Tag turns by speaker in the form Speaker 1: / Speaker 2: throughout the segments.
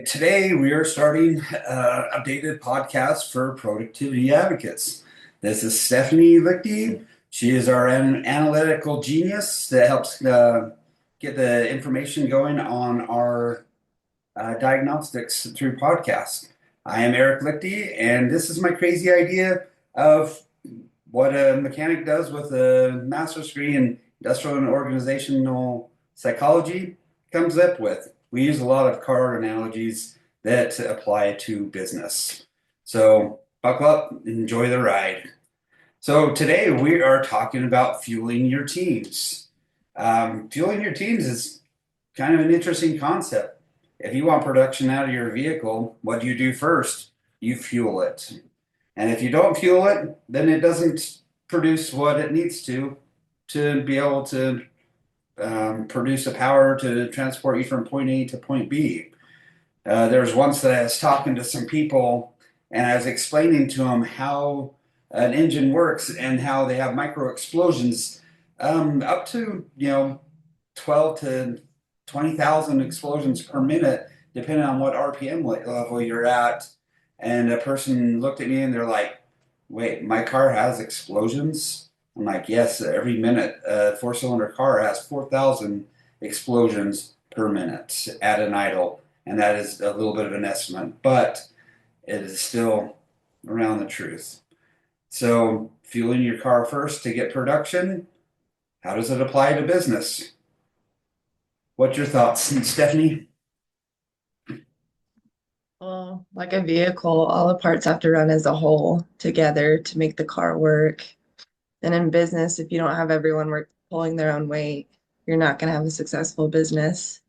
Speaker 1: Today, we are starting an updated podcast for productivity advocates. This is Stephanie Lichty. She is our analytical genius that helps get the information going on our diagnostics through podcasts. I am Eric Lichty, and this is my crazy idea of what a mechanic does with a master's degree in industrial and organizational psychology comes up with. We use a lot of car analogies that apply to business. So buckle up, enjoy the ride. So today we are talking about fueling your teams. Fueling your teams is kind of an interesting concept. If you want production out of your vehicle, what do you do first? You fuel it. And if you don't fuel it, then it doesn't produce what it needs to be able to produce the power to transport you from point A to point B. There was once that I was talking to some people and I was explaining to them how an engine works and how they have micro explosions up to 12 to 20,000 explosions per minute, depending on what RPM level you're at. And a person looked at me and they're like, "Wait, my car has explosions?" I'm like, "Yes, every minute a four-cylinder car has 4,000 explosions per minute at an idle." And that is a little bit of an estimate, but it is still around the truth. So, fueling your car first to get production, how does it apply to business? What's your thoughts, Stephanie?
Speaker 2: Well, like a vehicle, all the parts have to run as a whole together to make the car work. And in business, if you don't have everyone work pulling their own weight, you're not going to have a successful business.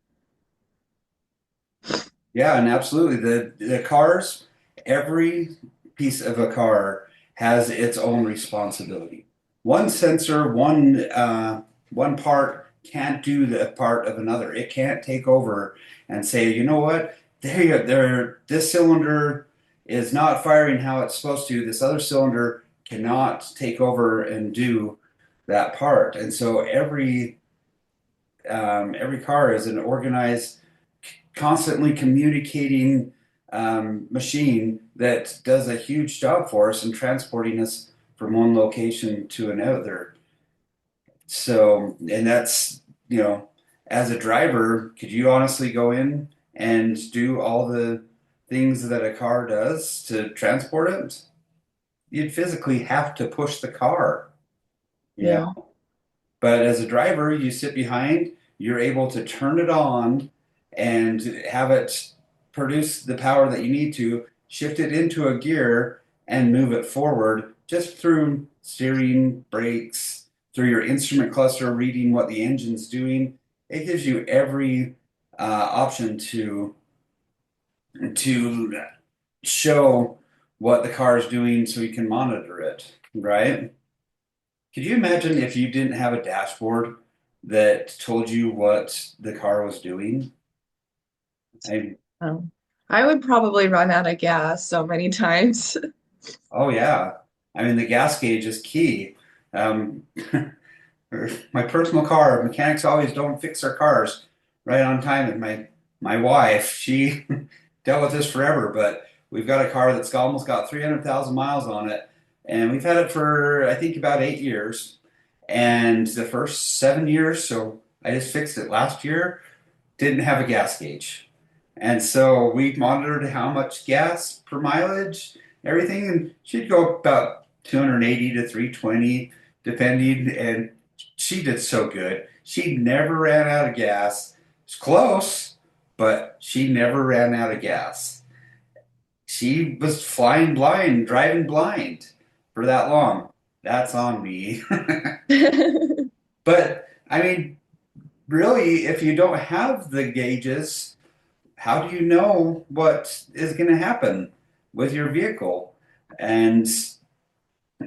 Speaker 1: Yeah, and absolutely. The cars, every piece of a car has its own responsibility. One sensor, one part can't do the part of another. It can't take over and say, you know what, this cylinder is not firing how it's supposed to. This other cylinder cannot take over and do that part. And so every car is an organized, constantly communicating machine that does a huge job for us in transporting us from one location to another. So, and that's, as a driver, could you honestly go in and do all the things that a car does to transport it? You'd physically have to push the car, you
Speaker 2: Yeah.
Speaker 1: know. But as a driver, you sit behind, you're able to turn it on and have it produce the power that you need to, shift it into a gear and move it forward just through steering, brakes, through your instrument cluster, reading what the engine's doing. It gives you every option to show what the car is doing so you can monitor it, right? Could you imagine if you didn't have a dashboard that told you what the car was doing? I,
Speaker 2: Um, I would probably run out of gas so many times.
Speaker 1: oh yeah. I mean, the gas gauge is key. Um, my personal car, mechanics always don't fix their cars right on time. And my wife, she dealt with this forever, but we've got a car that's almost got 300,000 miles on it, and we've had it for I think about 8 years. And the first 7 years, so I just fixed it last year, didn't have a gas gauge. And so we monitored how much gas per mileage, everything, and she'd go about 280 to 320, depending. And she did so good. She never ran out of gas. It's close, but she never ran out of gas. She was flying blind, driving blind for that long. That's on me. But I mean, really, if you don't have the gauges, how do you know what is going to happen with your vehicle? And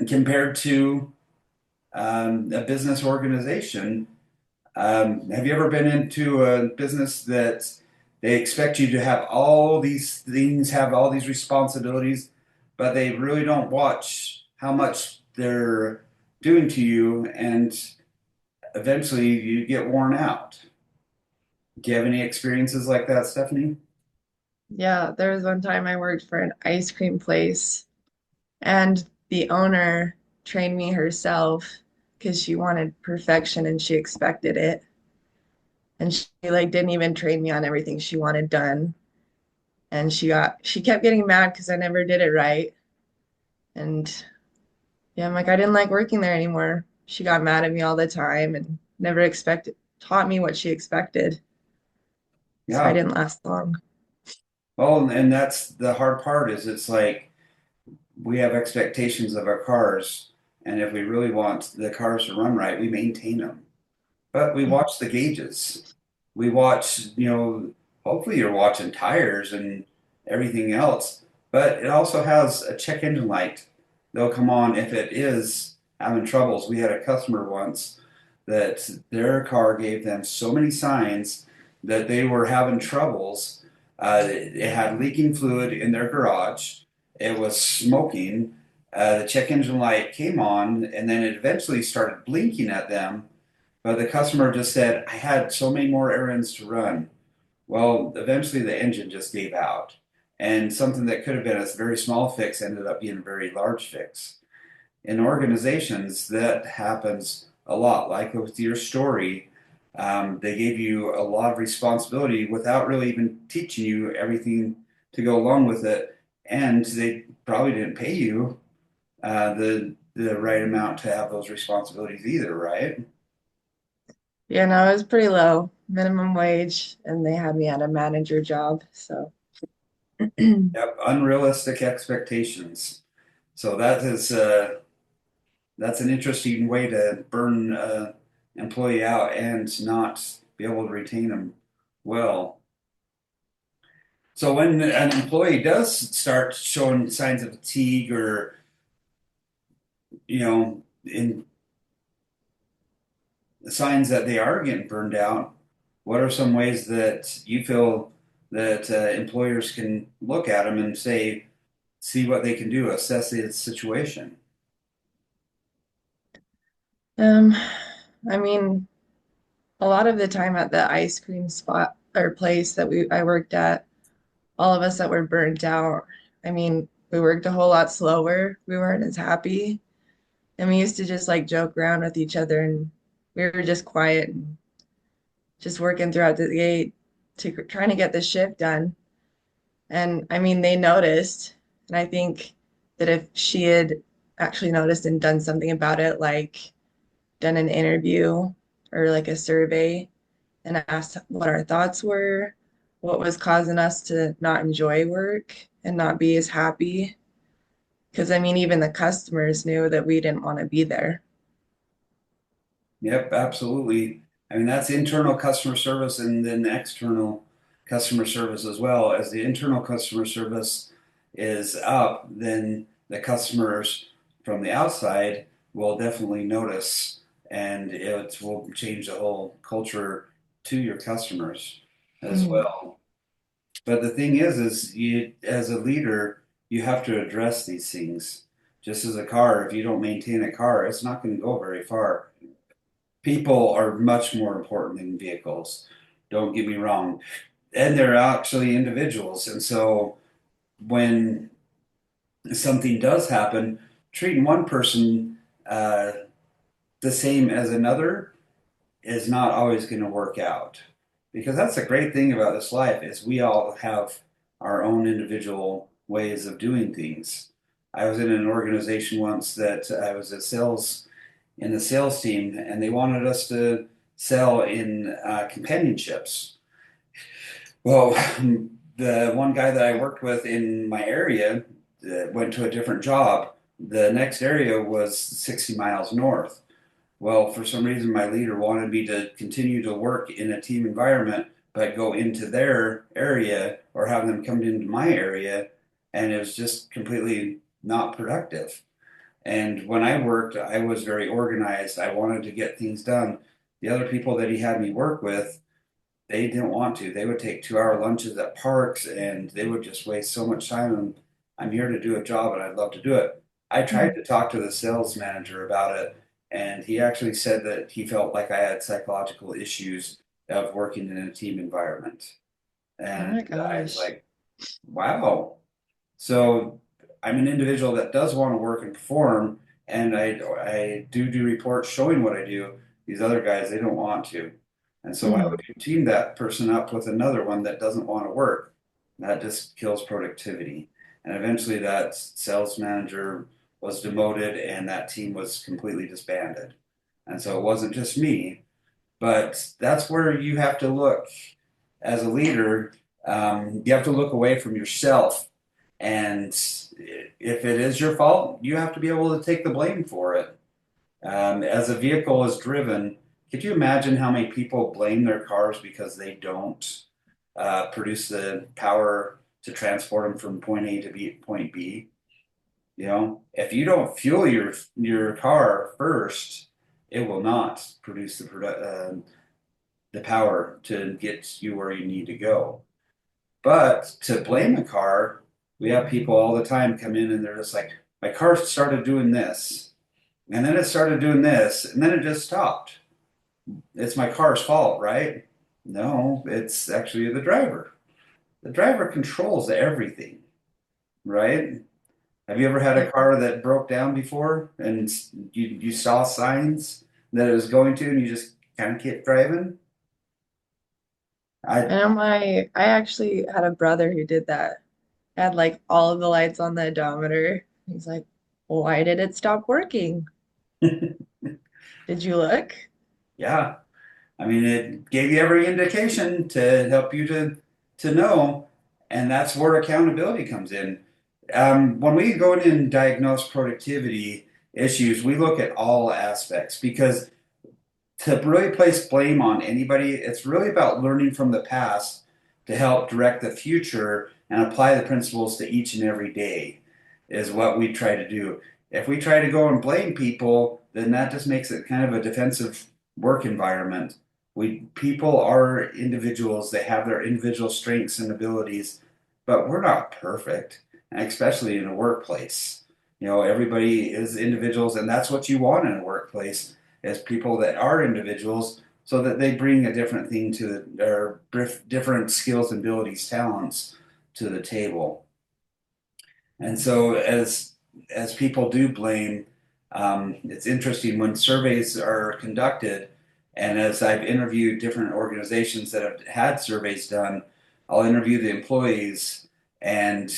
Speaker 1: compared to a business organization, have you ever been into a business that they expect you to have all these things, have all these responsibilities, but they really don't watch how much they're doing to you, and eventually you get worn out? Do you have any experiences like that, Stephanie?
Speaker 2: Yeah, there was one time I worked for an ice cream place, and the owner trained me herself because she wanted perfection and she expected it. And she like didn't even train me on everything she wanted done. And she kept getting mad because I never did it right. And yeah, I'm like, I didn't like working there anymore. She got mad at me all the time and never expected taught me what she expected. So I
Speaker 1: Yeah.
Speaker 2: didn't last long.
Speaker 1: Well, and that's the hard part is it's like we have expectations of our cars, and if we really want the cars to run right, we maintain them. But we
Speaker 2: Mhm.
Speaker 1: watch the gauges. We watch, hopefully you're watching tires and everything else. But it also has a check engine light. They'll come on if it is having troubles. We had a customer once that their car gave them so many signs that they were having troubles. It had leaking fluid in their garage. It was smoking. The check engine light came on, and then it eventually started blinking at them, but the customer just said, I had so many more errands to run. Well, eventually the engine just gave out. And something that could have been a very small fix ended up being a very large fix. In organizations, that happens a lot. Like with your story, they gave you a lot of responsibility without really even teaching you everything to go along with it. And they probably didn't pay you the right amount to have those responsibilities either, right?
Speaker 2: Yeah, no, it was pretty low, minimum wage, and they had me at a manager job. So
Speaker 1: Yep, unrealistic expectations. So that's an interesting way to burn employee out and not be able to retain them well. So when an employee does start showing signs of fatigue or in signs that they are getting burned out, what are some ways that you feel that employers can look at them and say, see what they can do, assess the situation?
Speaker 2: um, I mean, a lot of the time at the ice cream spot or place that I worked at, all of us that were burnt out, I mean, we worked a whole lot slower. We weren't as happy. And we used to just like joke around with each other and we were just quiet and just working throughout the day to trying to get the shift done. And I mean, they noticed. And I think that if she had actually noticed and done something about it, like done an interview or like a survey and asked what our thoughts were, what was causing us to not enjoy work and not be as happy. Because I mean, even the customers knew that we didn't want to be there.
Speaker 1: Yep, absolutely. I mean, that's internal customer service and then external customer service as well. As the internal customer service is up, then the customers from the outside will definitely notice and it will change the whole culture to your customers as
Speaker 2: Mhm.
Speaker 1: well. But the thing is you, as a leader, you have to address these things. Just as a car, if you don't maintain a car, it's not going to go very far. People are much more important than vehicles. Don't get me wrong. And they're actually individuals. And so when something does happen, treating one person uh, the same as another is not always going to work out. Because that's the great thing about this life is we all have our own individual ways of doing things. I was in an organization once that I was a sales in the sales team, and they wanted us to sell in companionships. Well, the one guy that I worked with in my area went to a different job. The next area was 60 miles north. Well, for some reason, my leader wanted me to continue to work in a team environment, but go into their area or have them come into my area, and it was just completely not productive. And when I worked, I was very organized. I wanted to get things done. The other people that he had me work with, they didn't want to. They would take 2 hour lunches at parks and they would just waste so much time. And I'm here to do a job and I'd love to do it. I tried to talk to the sales manager about it, and he actually said that he felt like I had psychological issues of working in a team environment.
Speaker 2: Oh
Speaker 1: And
Speaker 2: my
Speaker 1: I was
Speaker 2: gosh.
Speaker 1: like, Wow. So I'm an individual that does want to work and perform, and I do reports showing what I do. These other guys, they don't want to. And so why would
Speaker 2: Mhm.
Speaker 1: you team that person up with another one that doesn't want to work? That just kills productivity. And eventually that sales manager was demoted and that team was completely disbanded. And so it wasn't just me, but that's where you have to look as a leader. You have to look away from yourself, and if it is your fault, you have to be able to take the blame for it. As a vehicle is driven, could you imagine how many people blame their cars because they don't produce the power to transport them from point A to point B? You know, if you don't fuel your car first, it will not produce the power to get you where you need to go. But to blame a car, we have people all the time come in and they're just like, my car started doing this, and then it started doing this, and then it just stopped. It's my car's fault, right? No, it's actually the driver. The driver controls everything, right? Have you ever had a
Speaker 2: Yep.
Speaker 1: car that broke down before and you saw signs that it was going to and you just kind of kept driving? I
Speaker 2: I know I actually had a brother who did that. Had like all of the lights on the odometer. He's like, why did it stop working? Did you look?
Speaker 1: yeah, I mean, it gave you every indication to help you to know, and that's where accountability comes in. When we go in and diagnose productivity issues, we look at all aspects because to really place blame on anybody, it's really about learning from the past to help direct the future and apply the principles to each and every day, is what we try to do. If we try to go and blame people, then that just makes it kind of a defensive work environment. People are individuals, they have their individual strengths and abilities, but we're not perfect, especially in a workplace. You know, everybody is individuals, and that's what you want in a workplace as people that are individuals so that they bring a different thing to their different skills, abilities, talents to the table. And so as people do blame, it's interesting when surveys are conducted, and as I've interviewed different organizations that have had surveys done, I'll interview the employees, and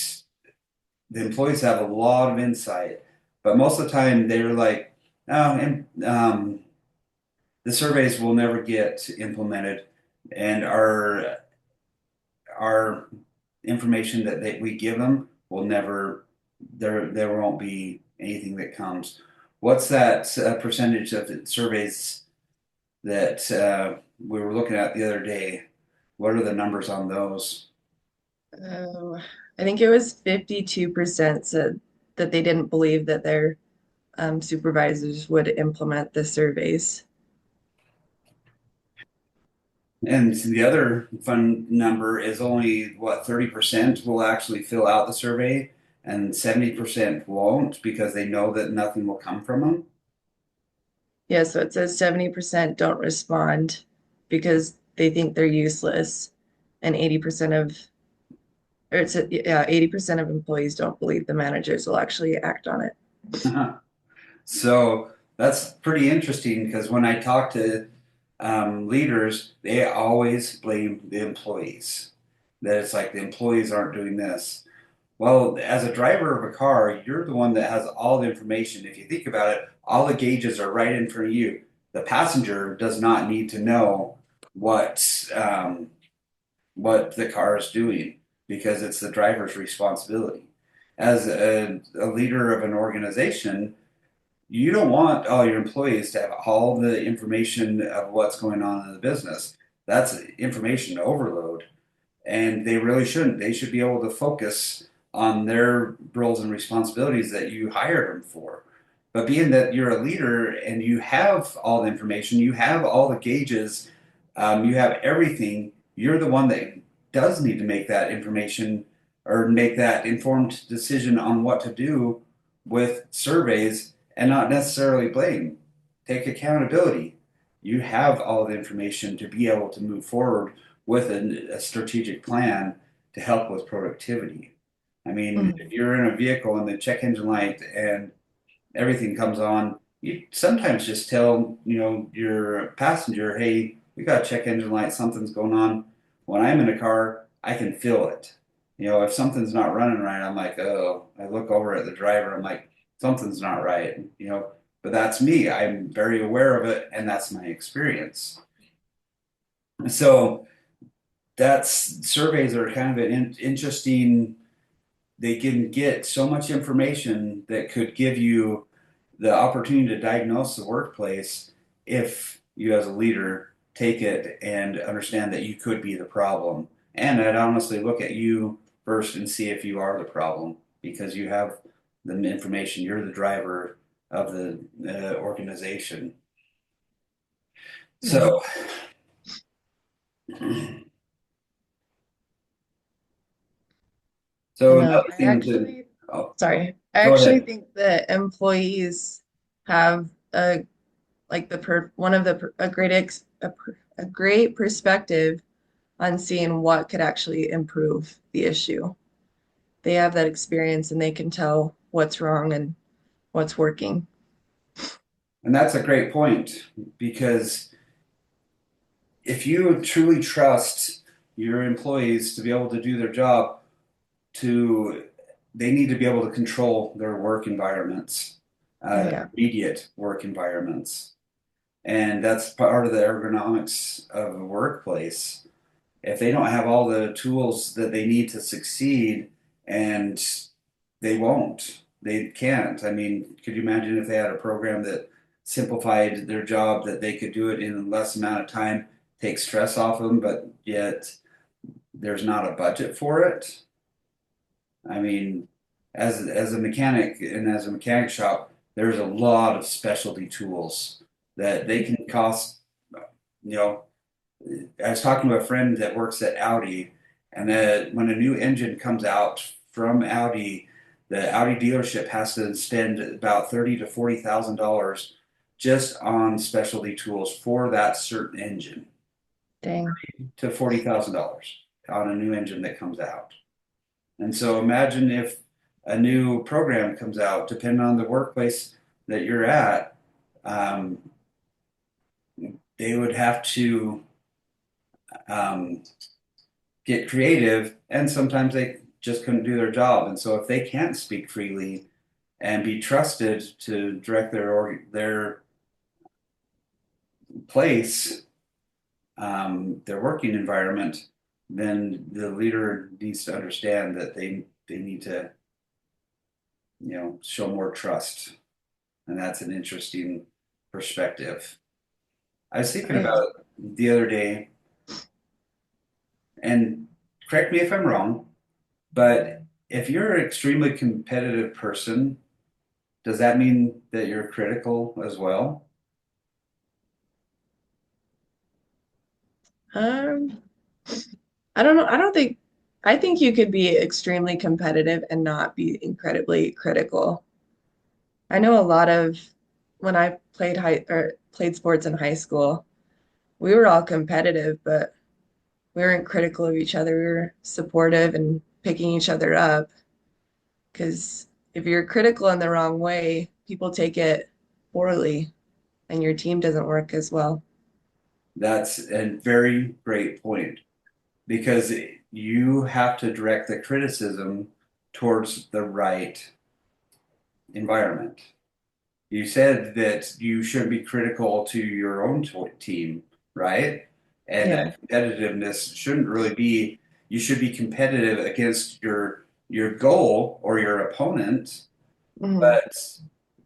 Speaker 1: the employees have a lot of insight, but most of the time they're like, oh, the surveys will never get implemented, and our information we give them will never there won't be anything that comes. What's that percentage of the surveys that we were looking at the other day? What are the numbers on those?
Speaker 2: Oh, I think it was 52% said that they didn't believe that their supervisors would implement the surveys.
Speaker 1: And the other fun number is only what 30% will actually fill out the survey, and 70% won't because they know that nothing will come from them.
Speaker 2: Yeah, so it says 70% don't respond because they think they're useless, and 80% of, or it's yeah, 80% of employees don't believe the managers will actually act on it.
Speaker 1: So that's pretty interesting because when I talk to leaders, they always blame the employees. That it's like the employees aren't doing this. Well, as a driver of a car, you're the one that has all the information. If you think about it, all the gauges are right in front of you. The passenger does not need to know what what the car is doing because it's the driver's responsibility. As a leader of an organization, you don't want all your employees to have all the information of what's going on in the business. That's information overload, and they really shouldn't. They should be able to focus on their roles and responsibilities that you hired them for. But being that you're a leader and you have all the information, you have all the gauges, you have everything, you're the one that does need to make that information or make that informed decision on what to do with surveys and not necessarily blame. Take accountability. You have all the information to be able to move forward with a strategic plan to help with productivity. I mean, if
Speaker 2: Mhm.
Speaker 1: you're in a vehicle and the check engine light and everything comes on, you sometimes just tell, your passenger, hey, we got a check engine light, something's going on. When I'm in a car, I can feel it. If something's not running right, I'm like, oh, I look over at the driver, I'm like, something's not right, but that's me. I'm very aware of it, and that's my experience. So that's surveys are kind of an interesting. They can get so much information that could give you the opportunity to diagnose the workplace if you, as a leader, take it and understand that you could be the problem. And I'd honestly look at you first and see if you are the problem because you have the information. You're the driver of the organization.
Speaker 2: Yeah.
Speaker 1: So,
Speaker 2: I
Speaker 1: so
Speaker 2: know.
Speaker 1: another thing to, oh,
Speaker 2: I
Speaker 1: go
Speaker 2: actually
Speaker 1: ahead.
Speaker 2: think that employees have a like the per one of the per- a great ex a great perspective on seeing what could actually improve the issue. They have that experience and they can tell what's wrong and what's working.
Speaker 1: And that's a great point because if you truly trust your employees to be able to do their job, to they need to be able to control their work environments,
Speaker 2: Oh yeah.
Speaker 1: immediate work environments, and that's part of the ergonomics of the workplace. If they don't have all the tools that they need to succeed, and they won't, they can't. I mean, could you imagine if they had a program that simplified their job that they could do it in less amount of time, take stress off them, but yet there's not a budget for it? I mean, as a mechanic and as a mechanic shop, there's a lot of specialty tools that they can cost, you know, I was talking to a friend that works at Audi, and that when a new engine comes out from Audi, the Audi dealership has to spend about $30,000 to $40,000 just on specialty tools for that certain engine,
Speaker 2: Dang.
Speaker 1: to $40,000 on a new engine that comes out. And so imagine if a new program comes out, depending on the workplace that you're at, um, they would have to um, get creative, and sometimes they just couldn't do their job. And so if they can't speak freely and be trusted to direct their place, their working environment, then the leader needs to understand that they need to show more trust, and that's an interesting perspective. I was thinking
Speaker 2: Oh yeah.
Speaker 1: about it the other day, and correct me if I'm wrong, but if you're an extremely competitive person, does that mean that you're critical as well?
Speaker 2: Um, I don't know. I think you could be extremely competitive and not be incredibly critical. I know a lot of when I played sports in high school, we were all competitive, but we weren't critical of each other. We were supportive and picking each other up. Because if you're critical in the wrong way, people take it poorly and your team doesn't work as well.
Speaker 1: That's a very great point because you have to direct the criticism towards the right environment. You said that you shouldn't be critical to your own team, right? And
Speaker 2: Yeah.
Speaker 1: that competitiveness shouldn't really be, you should be competitive against your goal or your opponent,
Speaker 2: Hmm.
Speaker 1: but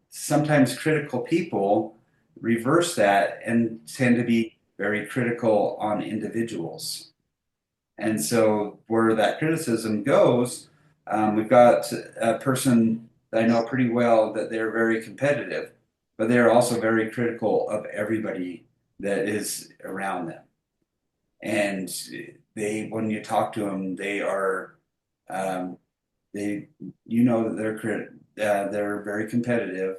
Speaker 1: sometimes critical people reverse that and tend to be very critical on individuals. And so, where that criticism goes, we've got a person that I know pretty well that they're very competitive, but they're also very critical of everybody that is around them. And when you talk to them, they are, um, they, that they're very competitive,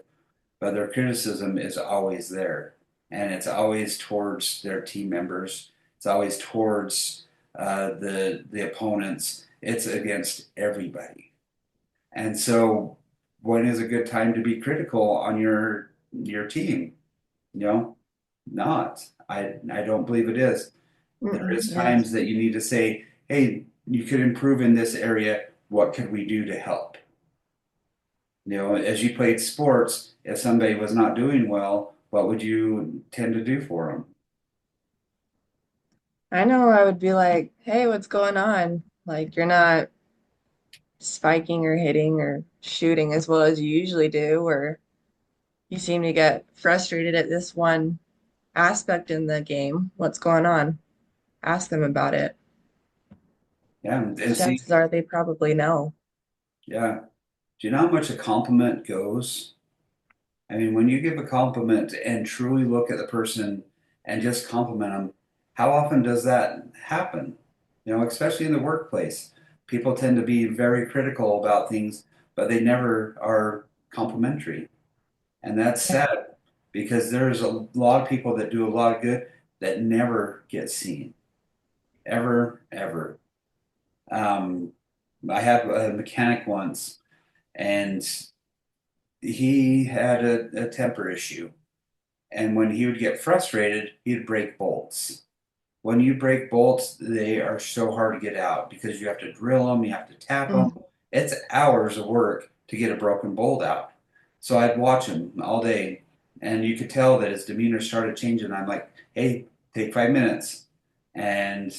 Speaker 1: but their criticism is always there, and it's always towards their team members. It's always towards the opponents. It's against everybody. And so, when is a good time to be critical on your team? You know, not. I don't believe it is. There
Speaker 2: Mm-mm,
Speaker 1: is
Speaker 2: yeah.
Speaker 1: times that you need to say, "Hey, you could improve in this area. What could we do to help?" As you played sports, if somebody was not doing well, what would you tend to do for them?
Speaker 2: I know I would be like, hey, what's going on? Like, you're not spiking or hitting or shooting as well as you usually do, or you seem to get frustrated at this one aspect in the game. What's going on? Ask them about it.
Speaker 1: Yeah, and see,
Speaker 2: Chances are they probably know.
Speaker 1: yeah. Do you know how much a compliment goes? I mean, when you give a compliment and truly look at the person and just compliment them, how often does that happen? Especially in the workplace. People tend to be very critical about things, but they never are complimentary. And that's
Speaker 2: Yeah.
Speaker 1: sad because there's a lot of people that do a lot of good that never get seen, ever, ever. Um, I had a mechanic once, and he had a temper issue. And when he would get frustrated, he'd break bolts. When you break bolts, they are so hard to get out because you have to drill them, you have to tap them.
Speaker 2: Mhm.
Speaker 1: It's hours of work to get a broken bolt out. So I'd watch him all day, and you could tell that his demeanor started changing. I'm like, "Hey, take 5 minutes," and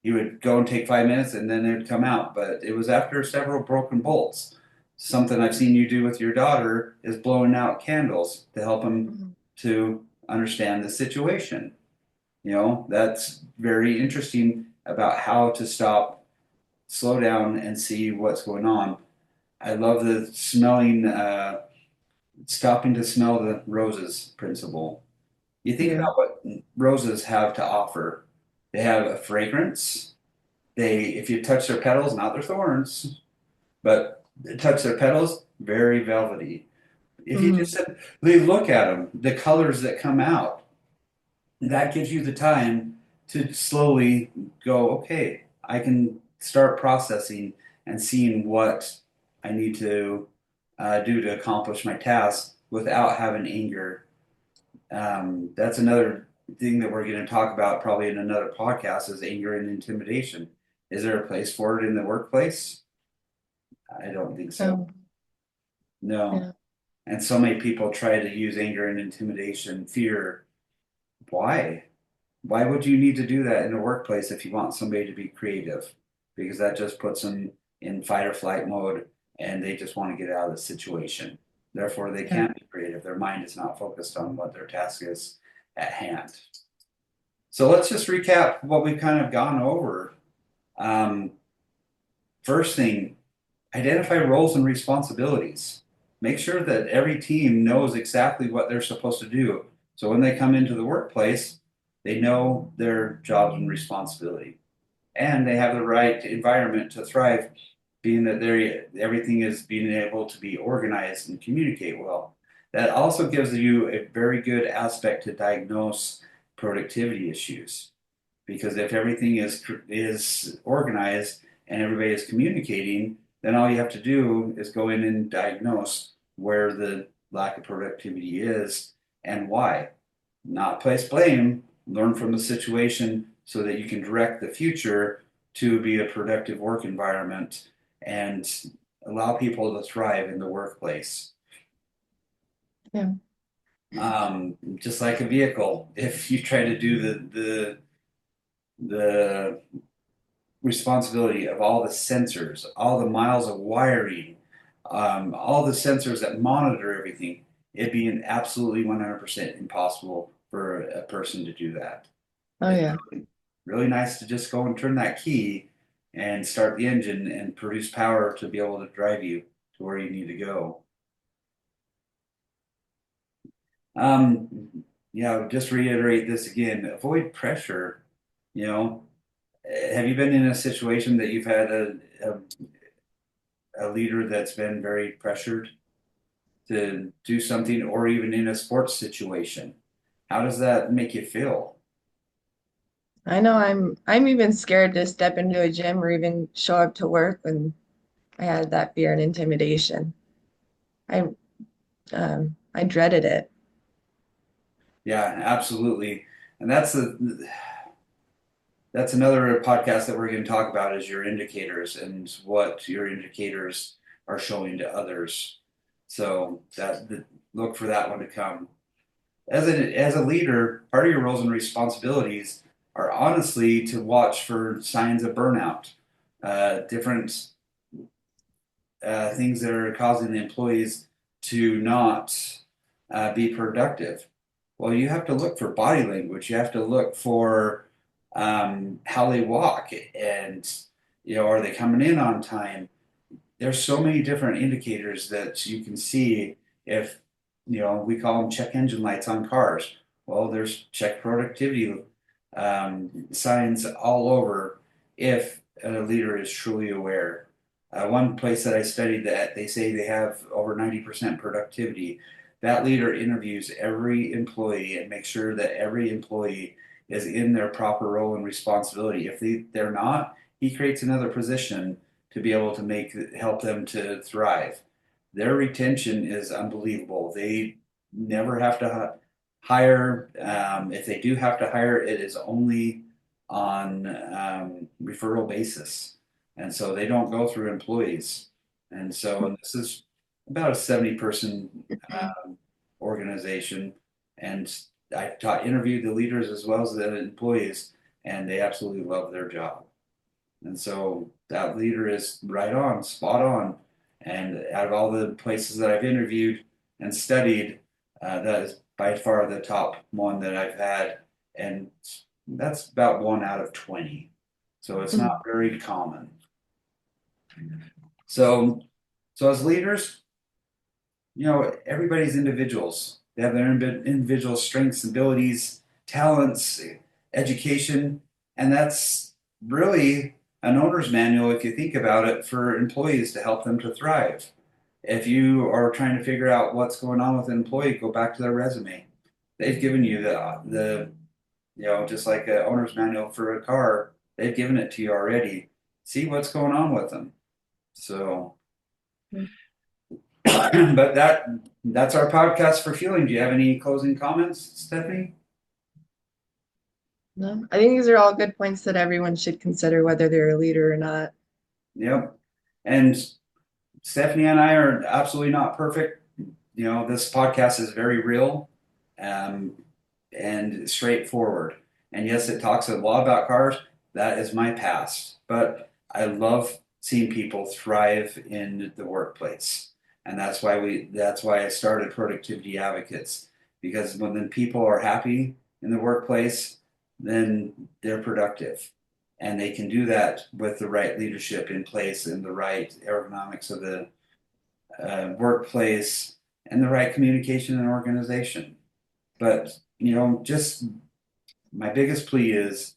Speaker 1: he would go and take 5 minutes, and then it would come out. But it was after several broken bolts. Something I've seen you do with your daughter is blowing out candles to help him
Speaker 2: Mhm.
Speaker 1: to understand the situation. That's very interesting about how to stop, slow down, and see what's going on. I love the stopping to smell the roses principle. You think
Speaker 2: Yeah.
Speaker 1: about what roses have to offer. They have a fragrance. If you touch their petals, not their thorns, but touch their petals, very velvety. If you just
Speaker 2: Mhm.
Speaker 1: simply look at them, the colors that come out, that gives you the time to slowly go, okay, I can start processing and seeing what I need to do to accomplish my task without having anger. That's another thing that we're going to talk about probably in another podcast is anger and intimidation. Is there a place for it in the workplace? I don't think so.
Speaker 2: So,
Speaker 1: No.
Speaker 2: yeah.
Speaker 1: And so many people try to use anger and intimidation, fear. Why? Why would you need to do that in a workplace if you want somebody to be creative? Because that just puts them in fight or flight mode and they just want to get out of the situation. Therefore, they
Speaker 2: Yeah.
Speaker 1: can't be creative. Their mind is not focused on what their task is at hand. So let's just recap what we've kind of gone over. Um, First thing, identify roles and responsibilities. Make sure that every team knows exactly what they're supposed to do. So when they come into the workplace, they know their jobs and responsibility. And they have the right environment to thrive, being that everything is being able to be organized and communicate well. That also gives you a very good aspect to diagnose productivity issues. Because if everything is organized and everybody is communicating, then all you have to do is go in and diagnose where the lack of productivity is and why. Not place blame, learn from the situation so that you can direct the future to be a productive work environment and allow people to thrive in the workplace.
Speaker 2: Yeah.
Speaker 1: Just like a vehicle, if you try to do the responsibility of all the sensors, all the miles of wiring, all the sensors that monitor everything, it'd be an absolutely 100% impossible for a person to do that.
Speaker 2: Oh,
Speaker 1: It's
Speaker 2: yeah.
Speaker 1: really, really nice to just go and turn that key and start the engine and produce power to be able to drive you to where you need to go. Just reiterate this again. Avoid pressure. You know, have you been in a situation that you've had a leader that's been very pressured to do something, or even in a sports situation? How does that make you feel?
Speaker 2: I know I'm even scared to step into a gym or even show up to work when I had that fear and intimidation. I I dreaded it.
Speaker 1: Yeah, absolutely. And that's another podcast that we're going to talk about is your indicators and what your indicators are showing to others. So look for that one to come. As a leader, part of your roles and responsibilities are honestly to watch for signs of burnout, different things that are causing the employees to not be productive. Well, you have to look for body language. You have to look for how they walk, and are they coming in on time? There's so many different indicators that you can see if, we call them check engine lights on cars. Well, there's check productivity signs all over if a leader is truly aware. One place that I studied that they say they have over 90% productivity. That leader interviews every employee and makes sure that every employee is in their proper role and responsibility. If they're not, he creates another position to be able to help them to thrive. Their retention is unbelievable. They never have to hire. If they do have to hire, it is only on referral basis, and so they don't go through employees. And so and this is about a 70-person organization, and I interviewed the leaders as well as the employees, and they absolutely love their job. And so that leader is right on, spot on. And out of all the places that I've interviewed and studied, that is by far the top one that I've had. And that's about 1 out of 20. So it's not very common. So, so as leaders, everybody's individuals. They have their individual strengths, abilities, talents, education, and that's really an owner's manual if you think about it for employees to help them to thrive. If you are trying to figure out what's going on with an employee, go back to their resume. They've given you just like an owner's manual for a car, they've given it to you already. See what's going on with them. So but that's our podcast for fueling. Do you have any closing comments, Stephanie?
Speaker 2: No, I think these are all good points that everyone should consider whether they're a leader or not.
Speaker 1: Yep. And Stephanie and I are absolutely not perfect. This podcast is very real, um, and straightforward. And yes, it talks a lot about cars. That is my past. But I love seeing people thrive in the workplace. And that's why I started Productivity Advocates. Because when the people are happy in the workplace, then they're productive. And they can do that with the right leadership in place and the right ergonomics of the workplace and the right communication and organization. But, just my biggest plea is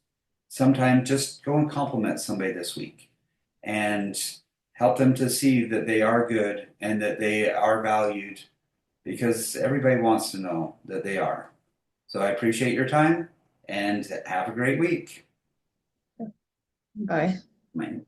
Speaker 1: sometimes just go and compliment somebody this week and help them to see that they are good and that they are valued because everybody wants to know that they are. So I appreciate your time and have a great week.
Speaker 2: Bye.
Speaker 1: Bye.